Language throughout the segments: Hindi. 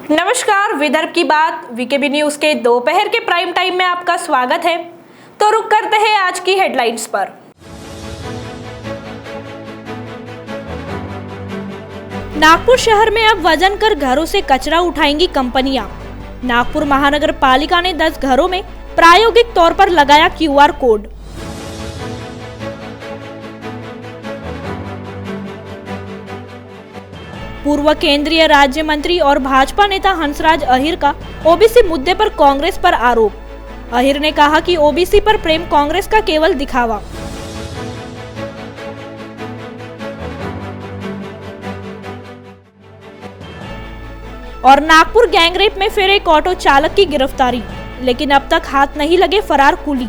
नमस्कार, विदर्भ की बात वीकेबी न्यूज के दोपहर के प्राइम टाइम में आपका स्वागत है। तो रुक करते हैं आज की हेडलाइंस पर। नागपुर शहर में अब वजन कर घरों से कचरा उठाएंगी कंपनियां। नागपुर महानगर पालिका ने 10 घरों में प्रायोगिक तौर पर लगाया क्यूआर कोड। पूर्व केंद्रीय राज्य मंत्री और भाजपा नेता हंसराज अहीर का ओबीसी मुद्दे पर कांग्रेस पर आरोप। अहीर ने कहा कि ओबीसी पर प्रेम कांग्रेस का केवल दिखावा। और नागपुर गैंगरेप में फिर एक ऑटो चालक की गिरफ्तारी, लेकिन अब तक हाथ नहीं लगे फरार कुली।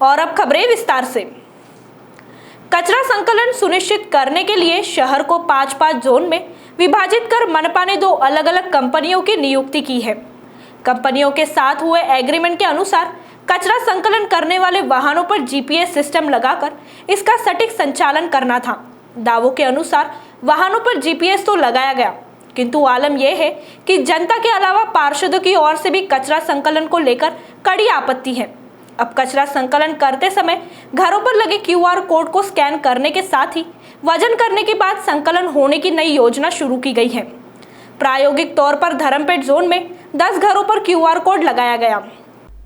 और अब खबरें विस्तार से। कचरा संकलन सुनिश्चित करने के लिए शहर को 5-5 जोन में विभाजित कर मनपा ने 2 अलग-अलग कंपनियों की नियुक्ति की है। कंपनियों के साथ हुए एग्रीमेंट के अनुसार कचरा संकलन करने वाले वाहनों पर जीपीएस सिस्टम लगाकर इसका सटीक संचालन करना था। दावों के अनुसार वाहनों पर जीपीएस तो लगाया गया, किंतु आलम यह है कि जनता के अलावा पार्षदों की ओर से भी कचरा संकलन को लेकर कड़ी आपत्ति है। अब कचरा संकलन करते समय घरों पर लगे क्यूआर कोड को स्कैन करने के साथ ही वजन करने के बाद संकलन होने की नई योजना शुरू की गई है। प्रायोगिक तौर पर धर्मपेट जोन में 10 घरों पर क्यूआर कोड लगाया गया।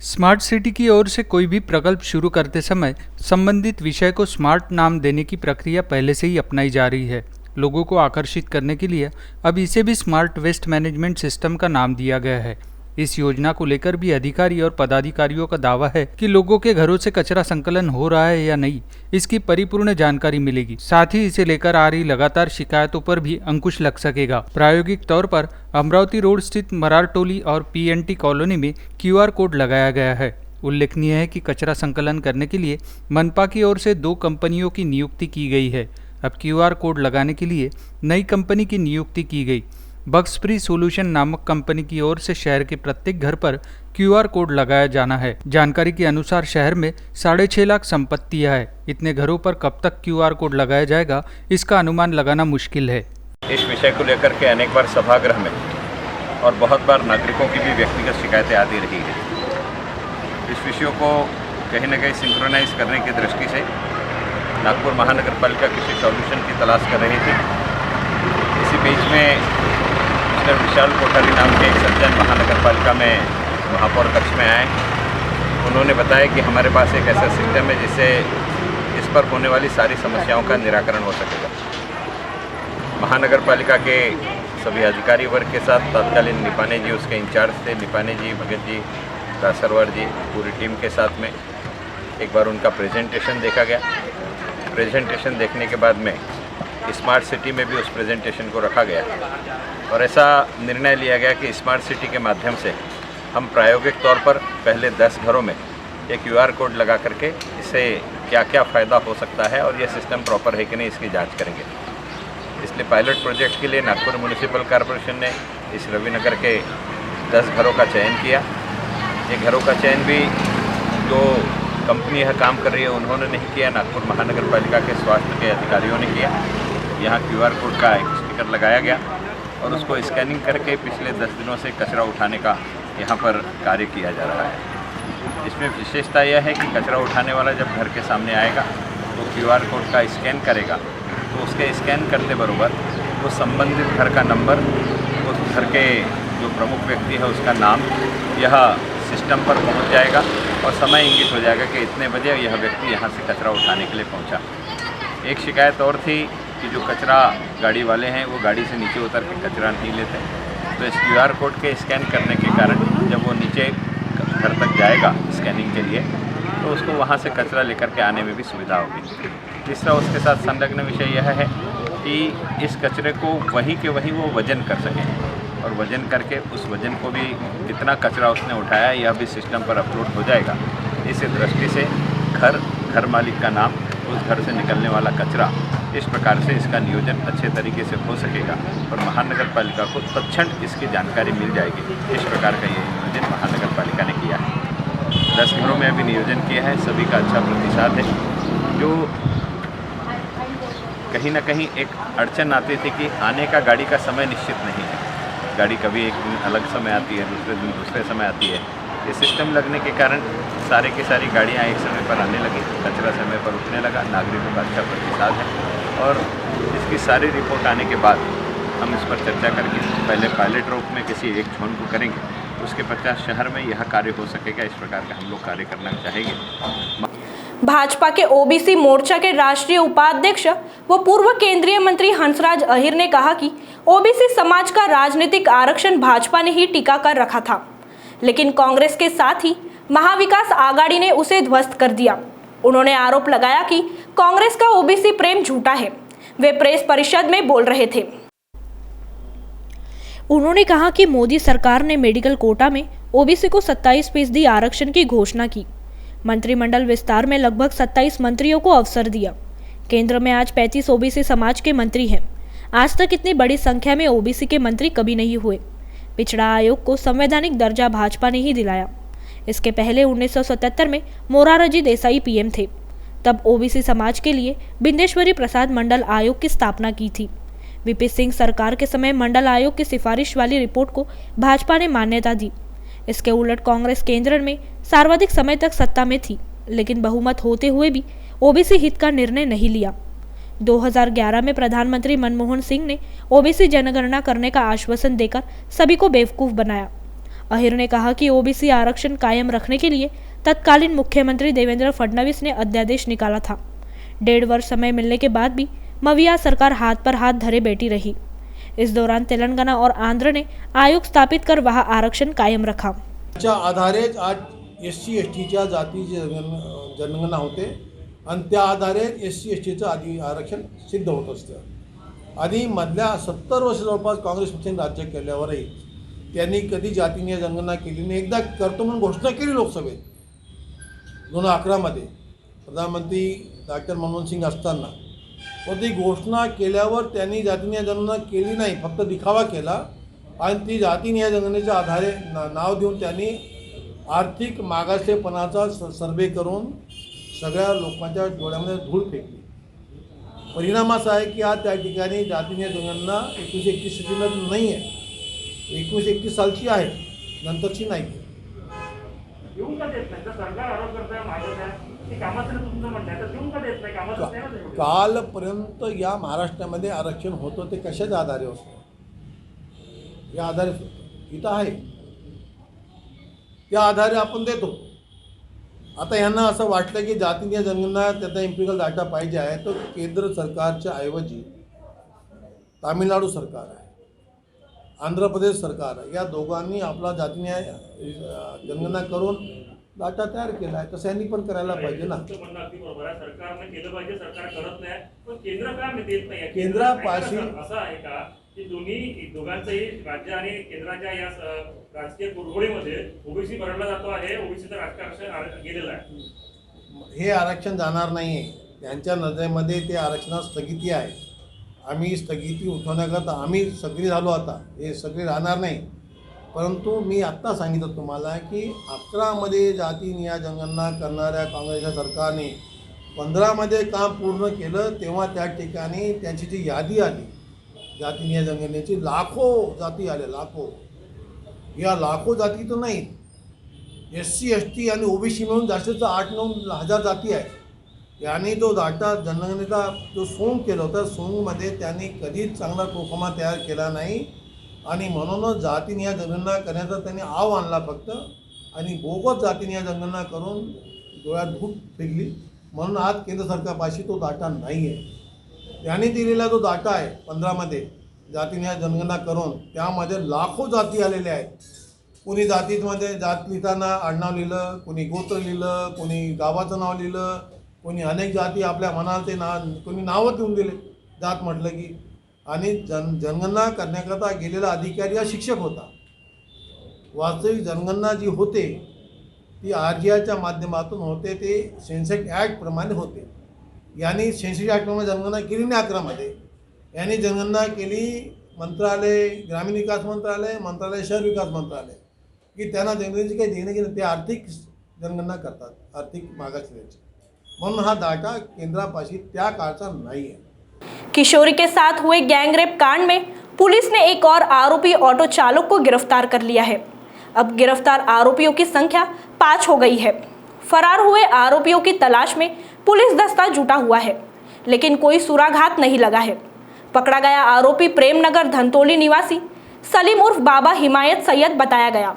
स्मार्ट सिटी की ओर से कोई भी प्रकल्प शुरू करते समय संबंधित विषय को स्मार्ट नाम देने की प्रक्रिया पहले से ही अपनाई जा रही है। लोगों को आकर्षित करने के लिए अब इसे भी स्मार्ट वेस्ट मैनेजमेंट सिस्टम का नाम दिया गया है। इस योजना को लेकर भी अधिकारी और पदाधिकारियों का दावा है कि लोगों के घरों से कचरा संकलन हो रहा है या नहीं, इसकी परिपूर्ण जानकारी मिलेगी। साथ ही इसे लेकर आ रही लगातार शिकायतों पर भी अंकुश लग सकेगा। प्रायोगिक तौर पर अमरावती रोड स्थित मरारटोली और पीएनटी कॉलोनी में क्यूआर कोड लगाया गया है। उल्लेखनीय है कि कचरा संकलन करने के लिए मनपा की ओर से 2 कंपनियों की नियुक्ति की गई है। अब क्यूआर कोड लगाने के लिए नई कंपनी की नियुक्ति की गई। बग्स फ्री सोल्यूशन नामक कंपनी की ओर से शहर के प्रत्येक घर पर क्यूआर कोड लगाया जाना है। जानकारी के अनुसार शहर में 6.5 लाख संपत्तियां हैं। इतने घरों पर कब तक क्यूआर कोड लगाया जाएगा, इसका अनुमान लगाना मुश्किल है। इस विषय को लेकर के अनेक बार सभागृह में और बहुत बार नागरिकों की भी व्यक्तिगत शिकायतें आती रही है। इस विषयों को कहीं न कहीं सिंक्रोनाइज करने की दृष्टि से नागपुर महानगर पालिका किसी सॉल्यूशन की तलाश कर रही थी। इसी बीच में विशाल कोठारी नाम के एक सज्जन महानगर पालिका में महापौर कक्ष में आए। उन्होंने बताया कि हमारे पास एक ऐसा सिस्टम है जिससे इस पर होने वाली सारी समस्याओं का निराकरण हो सकेगा। महानगर पालिका के सभी अधिकारी वर्ग के साथ तत्कालीन निपाने जी उसके इंचार्ज थे, निपाने जी, भगत जी, दासरवार जी, पूरी टीम के साथ में एक बार उनका प्रेजेंटेशन देखा गया। प्रेजेंटेशन देखने के बाद में स्मार्ट सिटी में भी उस प्रेजेंटेशन को रखा गया और ऐसा निर्णय लिया गया कि स्मार्ट सिटी के माध्यम से हम प्रायोगिक तौर पर पहले 10 घरों में एक क्यूआर कोड लगा करके इससे क्या क्या फ़ायदा हो सकता है और यह सिस्टम प्रॉपर है कि नहीं, इसकी जांच करेंगे। इसलिए पायलट प्रोजेक्ट के लिए नागपुर म्यूनिसिपल कॉरपोरेशन ने इस रविनगर के 10 घरों का चयन किया। ये घरों का चयन भी जो कंपनी यह काम कर रही है उन्होंने नहीं किया, नागपुर महानगर पालिका के स्वास्थ्य के अधिकारियों ने किया। यहाँ क्यूआर कोड का एक स्टिकर लगाया गया और उसको स्कैनिंग करके पिछले 10 दिनों से कचरा उठाने का यहाँ पर कार्य किया जा रहा है। इसमें विशेषता यह है कि कचरा उठाने वाला जब घर के सामने आएगा तो क्यूआर कोड का स्कैन करेगा, तो उसके स्कैन करते बरोबर वो संबंधित घर का नंबर, उस घर के जो प्रमुख व्यक्ति है उसका नाम यह सिस्टम पर पहुँच जाएगा और समय इंगित हो जाएगा कि इतने बजे यह व्यक्ति यहाँ से कचरा उठाने के लिए पहुँचा। एक शिकायत और थी कि जो कचरा गाड़ी वाले हैं वो गाड़ी से नीचे उतर के कचरा नहीं लेते, तो इस क्यूआर कोड के स्कैन करने के कारण जब वो नीचे घर तक जाएगा स्कैनिंग के लिए तो उसको वहाँ से कचरा लेकर के आने में भी सुविधा होगी। तीसरा उसके साथ संलग्न विषय यह है कि इस कचरे को वहीं के वहीं वो वजन कर सकें और वजन करके उस वजन को भी कितना कचरा उसने उठाया यह भी सिस्टम पर अपलोड हो जाएगा। इस दृष्टि से घर मालिक का नाम, उस घर से निकलने वाला कचरा, इस प्रकार से इसका नियोजन अच्छे तरीके से हो सकेगा और महानगर पालिका को तत्क्षण इसकी जानकारी मिल जाएगी। इस प्रकार का ये नियोजन महानगर पालिका ने किया है। 10 घरों में अभी नियोजन किया है, सभी का अच्छा प्रतिसाद है। जो कहीं ना कहीं एक अड़चन आती थी कि आने का गाड़ी का समय निश्चित नहीं है। गाड़ी कभी एक दिन अलग समय आती है, दूसरे दिन दूसरे समय आती है। ये सिस्टम लगने के कारण सारे की सारी गाड़ियाँ एक समय पर आने लगी, कचरा समय पर उठने लगा, नागरिकों का अच्छा प्रतिसाद है। और इसकी सारी रिपोर्ट आने के बाद हम इस पर चर्चा करके पहले पायलट रूप में किसी एक जोन को करेंगे, उसके पश्चात शहर में यह कार्य हो सकेगा। इस प्रकार का हम लोग कार्य करना चाहेंगे। भाजपा के ओबीसी मोर्चा के राष्ट्रीय उपाध्यक्ष व पूर्व केंद्रीय मंत्री हंसराज अहिर ने कहा कि ओबीसी समाज का राजनीतिक आरक्षण भाजपा ने ही टिका कर रखा था, लेकिन कांग्रेस के साथ ही महाविकास आघाड़ी ने उसे ध्वस्त कर दिया। उन्होंने आरोप लगाया कि कांग्रेस का ओबीसी प्रेम झूठा है। वे प्रेस परिषद में बोल रहे थे। उन्होंने कहा कि मोदी सरकार ने मेडिकल कोटा में ओबीसी को 27% आरक्षण की घोषणा की। मंत्रिमंडल विस्तार में लगभग 27 मंत्रियों को अवसर दिया। केंद्र में आज 35 ओबीसी समाज के मंत्री हैं। आज तक इतनी बड़ी संख्या में ओबीसी के मंत्री कभी नहीं हुए। पिछड़ा आयोग को संवैधानिक दर्जा भाजपा ने ही दिलाया। इसके पहले 1977 में मोरारजी देसाई पीएम थे। तब ओबीसी समाज के लिए बिंदेश्वरी प्रसाद मंडल आयोग की स्थापना की थी। वीपी सिंह सरकार के समय मंडल आयोग की सिफारिश वाली रिपोर्ट को भाजपा ने मान्यता दी। इसके उलट कांग्रेस केंद्र में सर्वाधिक समय तक सत्ता में थी, लेकिन बहुमत होते हुए भी ओबीसी हित का निर्णय नहीं लिया। 2011 में प्रधानमंत्री मनमोहन सिंह ने ओबीसी जनगणना करने का आश्वासन देकर सभी को बेवकूफ बनाया। अहिर ने कहा कि ओबीसी आरक्षण कायम रखने के लिए तत्कालीन मुख्यमंत्री देवेंद्र फडणवीस ने अध्यादेश निकाला था। 1.5 वर्ष समय मिलने के बाद भी मविया सरकार हाथ पर हाथ धरे बैठी रही। इस दौरान तेलंगाना और आंध्र ने आयोग स्थापित कर वहां आरक्षण कायम रखा। आधारेच आज SC STच्या जातीची जनगणना होते आणि त्या आधारे SC STचं आधी आरक्षण सिद्ध होत असतं। आधी मधल्या 70 वर्ष जवळपास काँग्रेस पक्षाने राज्य केल्यावरही त्यांनी कधी जातीय जनगणना केली नाही। एकदा करतो म्हणून घोषणा केली लोकसभेत 2011 मध्ये प्रधानमंत्री डॉक्टर मनमोहन सिंग असताना, पण ती घोषणा केल्यावर त्यांनी जातीय जनगणना केली नाही, फक्त दिखावा केला आणि ती जातीय जनगणनेच्या आधारे नाव देऊन त्यांनी आर्थिक मागासलेपणाचा सर्वे करून सगळ्या लोकांच्या डोळ्यामध्ये धूळ फेकली। परिणाम असा आहे की आज त्या ठिकाणी जातीय जनगणना 1931 साली नाही आहे, 1931 सालची आहे, नंतरची नाही। कालपर्यंत या महाराष्ट्रामध्ये आरक्षण होतं ते कशाच्या आधारे होतं? या आधारे इथं आहे, त्या आधारे आपण देतो। आता यांना असं वाटलं की जातीय जनगणना त्याचा एम्पिरिकल डाटा पाहिजे आहे, तो केंद्र सरकारच्या ऐवजी तामिळनाडू सरकार आहे, आंध्र प्रदेश सरकार आहे, या दोघांनी आपला जातीय जनगणना करून डाटा तयार केला आहे। तसं यांनी पण करायला पाहिजे ना। सरकारने केलं पाहिजे, सरकार करत नाही, पण केंद्र का देत नाही? केंद्रापाशी असं आहे का की दोघांचंही राज्य आणि केंद्राच्या या राजकीय कुरघोडीमध्ये ओबीसी भरला जातो आहे, ओबीसीचं राजकारण गेलेलं आहे? हे आरक्षण जाणार नाही आहे, त्यांच्या नजरेमध्ये ते आरक्षणात स्थगिती आहे। आम्ही स्थगिती उठवण्याकरता आम्ही सगळी झालो, आता हे सगळे राहणार नाही। परंतु मी आत्ता सांगितलं तुम्हाला की 11 मध्ये जातीय जनगणना करणाऱ्या काँग्रेसच्या सरकारने 15 मध्ये काम पूर्ण केलं, तेव्हा त्या ठिकाणी त्यांची जी यादी आली जातीय जनगणनेची, लाखो जाती आल्या, लाखो। या लाखो जाती तर नाहीत, SC ST आणि ओबीसी मिळून जास्तीत 8-9 हजार जाती आहेत। यांनी जो डाटा जनगणनेचा जो सोंग केला होता, सोंगमध्ये त्यांनी कधीच चांगला प्रोफॉर्मा तयार केला नाही आणि म्हणूनच जातीय जनगणना करण्याचा त्यांनी आव आणला फक्त, आणि बोगस जातीय जनगणना करून डोळ्यात धूळ फेकली। म्हणून आज केंद्र सरकारपाशी तो डाटा नाही आहे। त्यांनी दिलेला जो डाटा आहे 15 मध्ये जातीय जनगणना करून, त्यामध्ये लाखो जाती आलेल्या आहेत। कोणी जातीमध्ये जात लिहिताना आडनाव लिहिलं, कोणी गोत्र लिहिलं, कोणी गावाचं नाव लिहिलं, कोणी अनेक जाती आपल्या मनाला ते कोणी नावं देऊन दिले जात म्हटलं की। आणि जनगणना करण्याकरता गेलेला अधिकारी हा शिक्षक होता। वास्तविक जनगणना जी होते ती RGIच्या माध्यमातून होते, ते सेन्सेस ॲक्ट प्रमाणे होते। यांनी सेन्सेस ॲक्टप्रमाणे जनगणना केली नाही 11 मध्ये। यांनी जनगणना केली मंत्रालय, ग्रामीण विकास मंत्रालय, शहर विकास मंत्रालय, की त्यांना जनगणनेची काही देणं घेणं, ते आर्थिक जनगणना करतात, आर्थिक मागासलेची। म्हणून हा डाटा केंद्रापाशी त्या काळचा नाही आहे। किशोरी के साथ हुए गैंगरेप कांड में पुलिस ने एक और आरोपी ऑटो चालक को गिरफ्तार कर लिया है। अब गिरफ्तार आरोपियों की संख्या 5 हो गई है। फरार हुए आरोपियों की तलाश में पुलिस दस्ता जुटा हुआ है, लेकिन कोई सुराघात नहीं लगा है। पकड़ा गया आरोपी प्रेमनगर धंतोली निवासी सलीम उर्फ बाबा हिमायत सैयद बताया गया।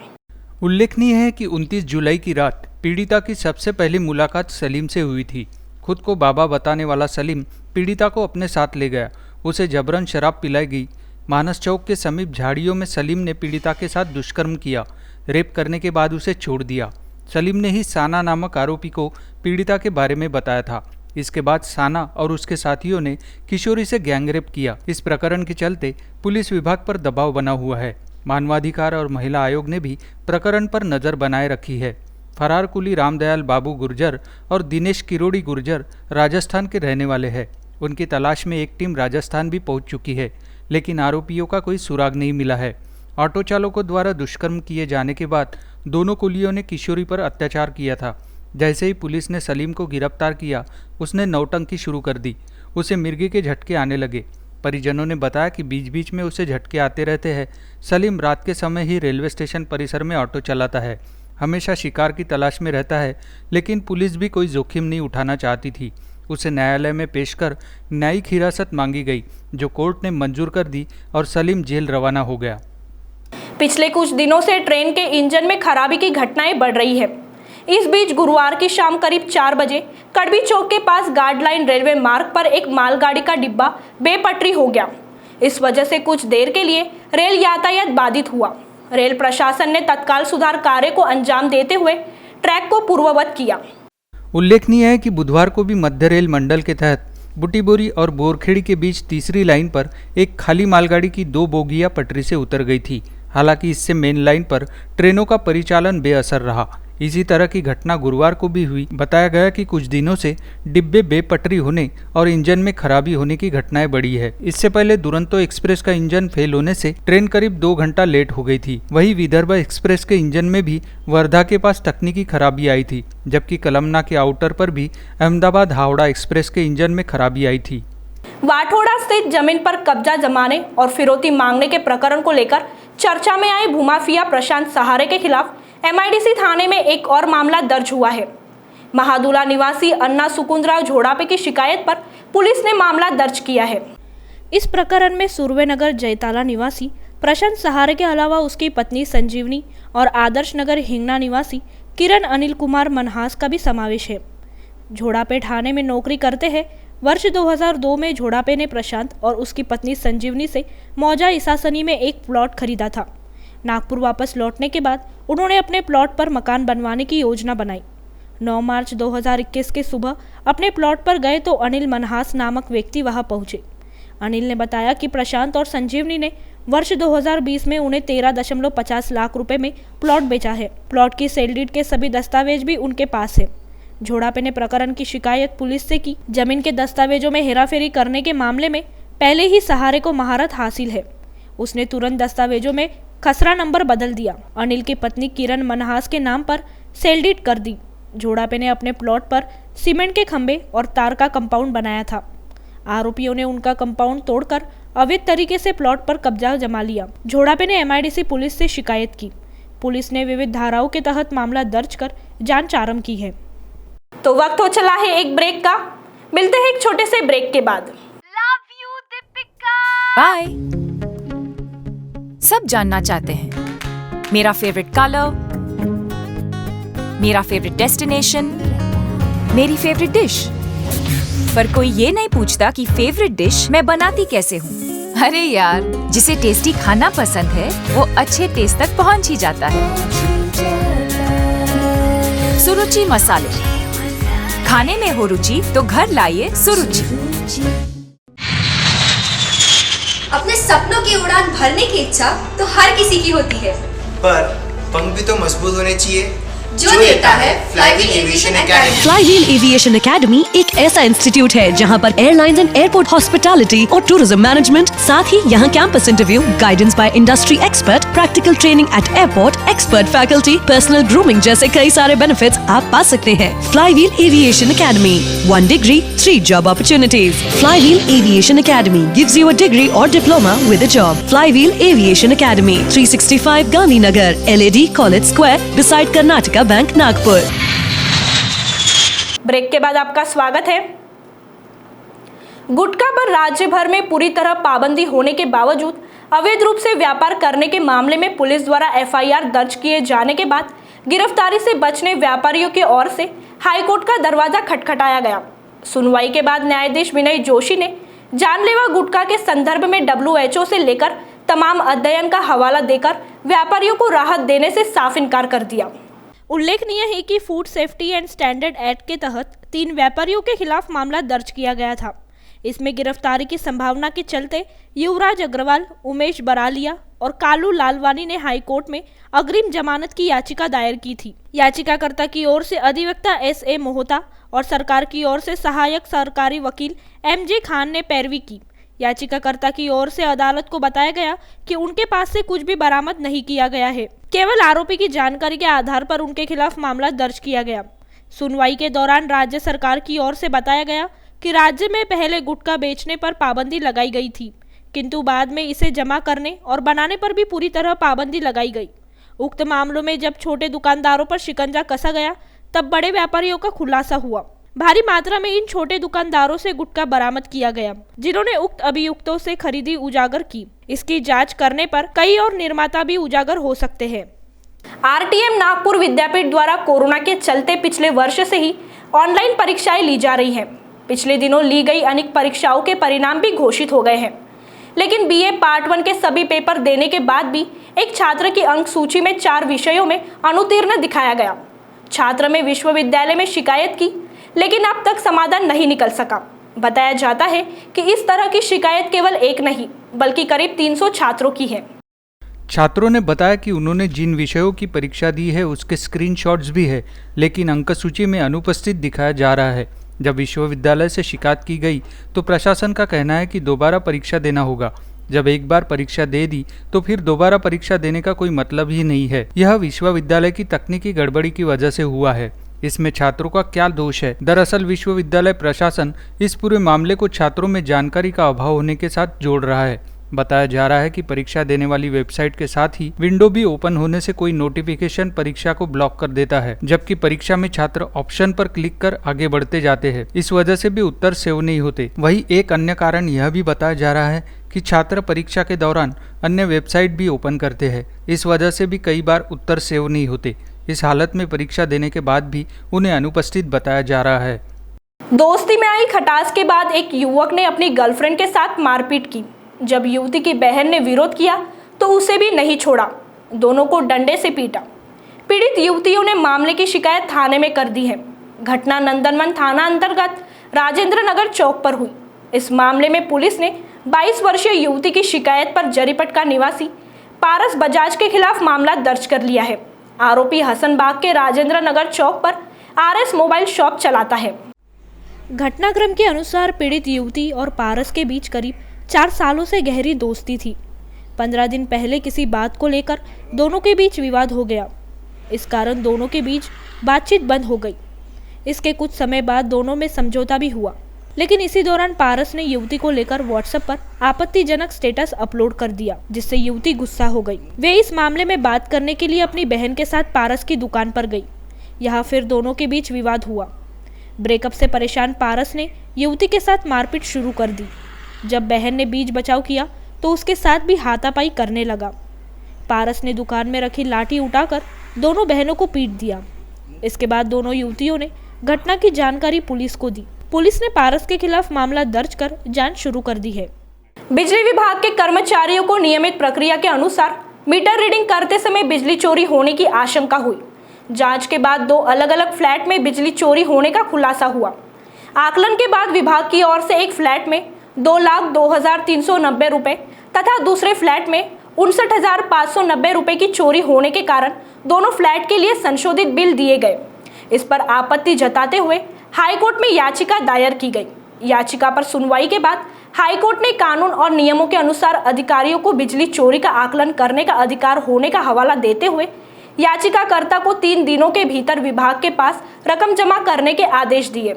उल्लेखनीय है कि 29 जुलाई की रात पीड़िता की सबसे पहली मुलाकात सलीम से हुई थी। खुद को बाबा बताने वाला सलीम पीड़िता को अपने साथ ले गया। उसे जबरन शराब पिलाई गई। मानस चौक के समीप झाड़ियों में सलीम ने पीड़िता के साथ दुष्कर्म किया। रेप करने के बाद उसे छोड़ दिया। सलीम ने ही साना नामक आरोपी को पीड़िता के बारे में बताया था। इसके बाद साना और उसके साथियों ने किशोरी से गैंगरेप किया। इस प्रकरण के चलते पुलिस विभाग पर दबाव बना हुआ है। मानवाधिकार और महिला आयोग ने भी प्रकरण पर नज़र बनाए रखी है। फरार कुली रामदयाल बाबू गुर्जर और दिनेश किरोड़ी गुर्जर राजस्थान के रहने वाले हैं। उनकी तलाश में एक टीम राजस्थान भी पहुंच चुकी है, लेकिन आरोपियों का कोई सुराग नहीं मिला है। ऑटो चालकों द्वारा दुष्कर्म किए जाने के बाद दोनों कुलियों ने किशोरी पर अत्याचार किया था। जैसे ही पुलिस ने सलीम को गिरफ्तार किया, उसने नौटंकी शुरू कर दी। उसे मिर्गी के झटके आने लगे। परिजनों ने बताया कि बीच बीच में उसे झटके आते रहते हैं। सलीम रात के समय ही रेलवे स्टेशन परिसर में ऑटो चलाता है। हमेशा शिकार की तलाश में रहता है, लेकिन पुलिस भी कोई जोखिम नहीं उठाना चाहती थी। उसे न्यायालय में पेश कर न्यायिक हिरासत मांगी गई, जो कोर्ट ने मंजूर कर दी और सलीम जेल रवाना हो गया। पिछले कुछ दिनों से ट्रेन के इंजन में खराबी की घटनाएं बढ़ रही है। इस बीच गुरुवार की शाम करीब 4 बजे कड़बी चौक के पास गार्डलाइन रेलवे मार्ग पर एक मालगाड़ी का डिब्बा बेपटरी हो गया। इस वजह से कुछ देर के लिए रेल यातायात बाधित हुआ। रेल प्रशासन ने तत्काल सुधार कार्य को अंजाम देते हुए ट्रैक को पूर्ववत किया। उल्लेखनीय है कि बुधवार को भी मध्य रेल मंडल के तहत बुटीबोरी और बोरखेड़ी के बीच तीसरी लाइन पर एक खाली मालगाड़ी की 2 बोगियां पटरी से उतर गई थी। हालांकि इससे मेन लाइन पर ट्रेनों का परिचालन बेअसर रहा। इसी तरह की घटना गुरुवार को भी हुई। बताया गया कि कुछ दिनों से डिब्बे बेपटरी होने और इंजन में खराबी होने की घटनाएं बढ़ी है। इससे पहले दुरंतो एक्सप्रेस का इंजन फेल होने से ट्रेन करीब 2 घंटा लेट हो गई थी। वहीं विदर्भ एक्सप्रेस के इंजन में भी वर्धा के पास तकनीकी खराबी आई थी, जबकि कलमना के आउटर पर भी अहमदाबाद हावड़ा एक्सप्रेस के इंजन में खराबी आई थी। वाठोड़ा स्थित जमीन पर कब्जा जमाने और फिरौती मांगने के प्रकरण को लेकर चर्चा में आए भूमाफिया प्रशांत सहारे के खिलाफ MIDC थाने में एक और मामला दर्ज हुआ है। महादुला निवासी अन्ना सुकुंदराव झोड़ापे की शिकायत पर पुलिस ने मामला दर्ज किया है। इस प्रकरण में सुरवेनगर जयताला निवासी प्रशांत सहारे के अलावा उसकी पत्नी संजीवनी और आदर्श नगर हिंगना निवासी किरण अनिल कुमार मनहास का भी समावेश है। झोड़ापे थाने में नौकरी करते हैं। वर्ष 2002 में झोड़ापे ने प्रशांत और उसकी पत्नी संजीवनी से मौजा ईसासनी में एक प्लॉट खरीदा था। नागपुर वापस लौटने के बाद उन्होंने अपने प्लॉट पर मकान बनवाने की योजना बनाई। 9 मार्च 2021 के सुबह अपने प्लॉट पर गए तो अनिल मनहास नामक व्यक्ति वहां पहुंचे। अनिल ने बताया कि प्रशांत और संजीवनी ने वर्ष 2020 में उन्हें 13.50 लाख रुपए में प्लॉट बेचा है। प्लॉट की सेल डीड के सभी दस्तावेज भी उनके पास है। झोड़ापे ने प्रकरण की शिकायत पुलिस से की। जमीन के दस्तावेजों में हेराफेरी करने के मामले में पहले ही सहारे को महारत हासिल है। उसने तुरंत दस्तावेजों में खसरा नंबर बदल दिया। अनिल की पत्नी किरण मनहास के नाम पर सेल डीड कर दी। झोड़ापे ने अपने प्लॉट पर सीमेंट के खंभे और तार का कंपाउंड बनाया था। आरोपियों ने उनका कंपाउंड तोड़कर अवैध तरीके से प्लॉट पर कब्जा जमा लिया। झोड़ापे ने MIDC पुलिस से शिकायत की। पुलिस ने विविध धाराओं के तहत मामला दर्ज कर जांच आरंभ की है। तो वक्त हो चला है एक ब्रेक का। मिलते हैं एक छोटे से ब्रेक के बाद। बाय। सब जानना चाहते हैं मेरा फेवरेट कलर, मेरा फेवरेट डेस्टिनेशन, मेरी फेवरेट डिश, पर कोई ये नहीं पूछता कि फेवरेट डिश मैं बनाती कैसे हूँ। अरे यार, जिसे टेस्टी खाना पसंद है वो अच्छे टेस्ट तक पहुँच ही जाता है। सुरुचि मसाले, खाने में हो रुचि तो घर लाइए सुरुचि। अपने सपनों की उड़ान भरने की इच्छा तो हर किसी की होती है, पर पंख भी तो मजबूत होने चाहिए। जो देता है flywheel aviation academy. Flywheel aviation academy एक ऐसा इंस्टीट्यूट है जहां पर एयरलाइंस एंड एयरपोर्ट हॉस्पिटैलिटी और टूरिज्म मैनेजमेंट, साथ ही यहां campus interview, guidance by industry expert, practical training at airport, expert faculty, personal grooming जैसे कई सारे बेनिफिट्स आप पा सकते हैं। Flywheel aviation academy, 1 degree, 3 job opportunities. Flywheel Aviation Academy gives you a degree or diploma with a job. Flywheel Aviation Academy, 365 Gandhinagar, LAD College Square, beside Karnataka bank Nagpur. Break के बाद आपका स्वागत है। गुटखा पर राज्य भर में पूरी तरह पाबंदी होने के बावजूद अवैध रूप से व्यापार करने के मामले में पुलिस द्वारा FIR दर्ज किए जाने के बाद गिरफ्तारी से बचने व्यापारियों की ओर से हाईकोर्ट का दरवाजा खटखटाया गया। सुनवाई के बाद न्यायाधीश विनय जोशी ने जानलेवा गुटखा के संदर्भ में WHO से लेकर तमाम अध्ययन का हवाला देकर व्यापारियों को राहत देने से साफ इनकार कर दिया। उल्लेखनीय है कि food safety and standard act के तहत 3 व्यापारियों के खिलाफ मामला दर्ज किया गया था। इसमें गिरफ्तारी की संभावना के चलते युवराज अग्रवाल, उमेश बरालिया और कालू लालवानी ने हाईकोर्ट में अग्रिम जमानत की याचिका दायर की थी। याचिकाकर्ता की ओर से अधिवक्ता SA मोहता और सरकार की ओर से सहायक सरकारी वकील MJ खान ने पैरवी की। याचिकाकर्ता की ओर से अदालत को बताया गया कि उनके पास से कुछ भी बरामद नहीं किया गया है, केवल आरोपी की जानकारी के आधार पर उनके खिलाफ मामला दर्ज किया गया। सुनवाई के दौरान राज्य सरकार की ओर से बताया गया कि राज्य में पहले गुटखा बेचने पर पाबंदी लगाई गई थी, किंतु बाद में इसे जमा करने और बनाने पर भी पूरी तरह पाबंदी लगाई गई। उक्त मामलों में जब छोटे दुकानदारों पर शिकंजा कसा गया, तब बड़े व्यापारियों का खुलासा हुआ। भारी मात्रा में इन छोटे दुकानदारों से गुटखा बरामद किया गया, जिन्होंने उक्त अभियुक्तों से खरीदी उजागर की। इसकी जांच करने पर कई और निर्माता भी उजागर हो सकते हैं। RTM नागपुर विद्यापीठ द्वारा कोरोना के चलते पिछले वर्ष से ही ऑनलाइन परीक्षाएं ली जा रही हैं। पिछले दिनों ली गई अनेक परीक्षाओं के परिणाम भी घोषित हो गए हैं, लेकिन BA पार्ट 1 के सभी पेपर देने के बाद भी एक छात्र की अंक सूची में 4 विषयों में अनुत्तीर्ण दिखाया गया। छात्र में विश्वविद्यालय में शिकायत की, लेकिन अब तक समाधान नहीं निकल सका। बताया जाता है कि इस तरह की शिकायत केवल एक नहीं बल्कि करीब 300 छात्रों की है। छात्रों ने बताया कि उन्होंने जिन विषयों की परीक्षा दी है उसके स्क्रीनशॉट्स भी है, लेकिन अंक सूची में अनुपस्थित दिखाया जा रहा है। जब विश्वविद्यालय से शिकायत की गई तो प्रशासन का कहना है कि दोबारा परीक्षा देना होगा। जब एक बार परीक्षा दे दी तो फिर दोबारा परीक्षा देने का कोई मतलब ही नहीं है। यह विश्वविद्यालय की तकनीकी गड़बड़ी की वजह से हुआ है। इसमें छात्रों का क्या दोष है? दरअसल विश्वविद्यालय प्रशासन इस पूरे मामले को छात्रों में जानकारी का अभाव होने के साथ जोड़ रहा है। बताया जा रहा है कि परीक्षा देने वाली वेबसाइट के साथ ही विंडो भी ओपन होने से कोई नोटिफिकेशन परीक्षा को ब्लॉक कर देता है, जबकि परीक्षा में छात्र ऑप्शन पर क्लिक कर आगे बढ़ते जाते हैं। इस वजह से भी उत्तर सेव नहीं होते। वहीं एक अन्य कारण यह भी बताया जा रहा है कि छात्र परीक्षा के दौरान अन्य वेबसाइट भी ओपन करते हैं। इस वजह से भी कई बार उत्तर सेव नहीं होते। इस हालत में परीक्षा देने के बाद भी उन्हें अनुपस्थित बताया जा रहा है। दोस्ती में आई खटास के बाद एक युवक ने अपनी गर्लफ्रेंड के साथ मारपीट की। जब युवती की बहन ने विरोध किया तो उसे भी नहीं छोड़ा, दोनों को डंडे से पीटा। पीड़ित युवतियों ने मामले की शिकायत थाने में कर दी है। घटना नंदनवन थाना अंतर्गत राजेंद्र नगर चौक पर हुई। इस मामले में पुलिस ने 22 वर्षीय युवती की शिकायत पर जरीपटका निवासी पारस बजाज के खिलाफ मामला दर्ज कर लिया है। आरोपी हसनबाग के राजेंद्र नगर चौक पर RS मोबाइल शॉप चलाता है। घटनाक्रम के अनुसार पीड़ित युवती और पारस के बीच करीब 4 सालों से गहरी दोस्ती थी। 15 दिन पहले किसी बात को लेकर दोनों के बीच विवाद हो गया। इस कारण दोनों के बीच बातचीत बंद हो गई। इसके कुछ समय बाद दोनों में समझौता भी हुआ, लेकिन इसी दौरान पारस ने युवती को लेकर व्हाट्सएप पर आपत्तिजनक स्टेटस अपलोड कर दिया, जिससे युवती गुस्सा हो गई। वे इस मामले में बात करने के लिए अपनी बहन के साथ पारस की दुकान पर गई। यहाँ फिर दोनों के बीच विवाद हुआ। ब्रेकअप से परेशान पारस ने युवती के साथ मारपीट शुरू कर दी। जब बहन ने बीच बचाव किया तो उसके साथ भी हाथापाई करने लगा। पारस ने दुकान में रखी लाठी उठाकर दोनों बहनों को पीट दिया। इसके बाद दोनों युवतियों ने घटना की जानकारी पुलिस को दी। पुलिस ने पारस के खिलाफ मामला दर्ज कर जांच शुरू कर दी है। बिजली विभाग के कर्मचारियों को नियमित प्रक्रिया के अनुसार मीटर रीडिंग करते समय बिजली चोरी होने की आशंका हुई। जांच के बाद 2 अलग अलग फ्लैट में बिजली चोरी होने का खुलासा हुआ। आकलन के बाद विभाग की ओर से एक फ्लैट में 2,02,390 रुपए तथा दूसरे फ्लैट में 59,590 रुपए की चोरी होने के कारण दोनों फ्लैट के लिए संशोधित बिल दिए गए। इस पर आपत्ति जताते हुए हाईकोर्ट में याचिका दायर की गई। याचिका पर सुनवाई के बाद हाईकोर्ट ने कानून और नियमों के अनुसार अधिकारियों को बिजली चोरी का आकलन करने का अधिकार होने का हवाला देते हुए याचिकाकर्ता को 3 दिनों के भीतर विभाग के पास रकम जमा करने के आदेश दिए।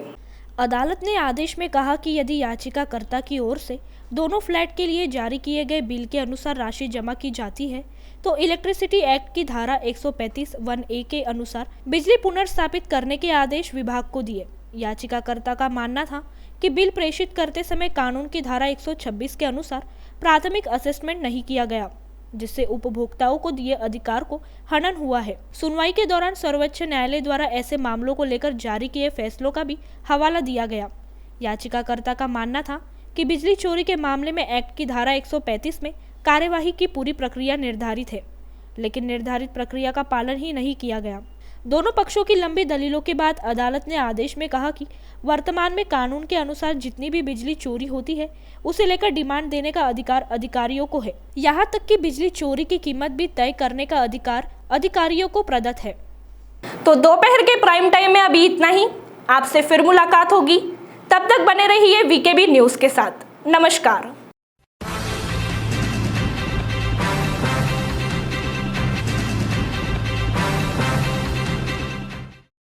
अदालत ने आदेश में कहा कि यदि याचिकाकर्ता की ओर से दोनों फ्लैट के लिए जारी किए गए बिल के अनुसार राशि जमा की जाती है तो इलेक्ट्रिसिटी एक्ट की धारा 135(1)(a) के अनुसार बिजली पुनर्स्थापित करने के आदेश विभाग को दिए। याचिकाकर्ता का मानना था कि बिल प्रेषित करते समय कानून की धारा 126 के अनुसार प्राथमिक असेसमेंट नहीं किया गया, जिससे उपभोक्ताओं को दिए अधिकार को हनन हुआ है। सुनवाई के दौरान सर्वोच्च न्यायालय द्वारा ऐसे मामलों को लेकर जारी किए फैसलों का भी हवाला दिया गया। याचिकाकर्ता का मानना था कि बिजली चोरी के मामले में एक्ट की धारा 135 में कार्यवाही की पूरी प्रक्रिया निर्धारित है, लेकिन निर्धारित प्रक्रिया का पालन ही नहीं किया गया। दोनों पक्षों की लंबी दलीलों के बाद अदालत ने आदेश में कहा कि वर्तमान में कानून के अनुसार जितनी भी बिजली चोरी होती है उसे लेकर डिमांड देने का अधिकार अधिकारियों को है। यहाँ तक कि बिजली चोरी की कीमत भी तय करने का अधिकार अधिकारियों को प्रदत्त है। तो दोपहर के प्राइम टाइम में अभी इतना ही। आपसे फिर मुलाकात होगी, तब तक बने रहिए वीकेबी न्यूज के साथ। नमस्कार।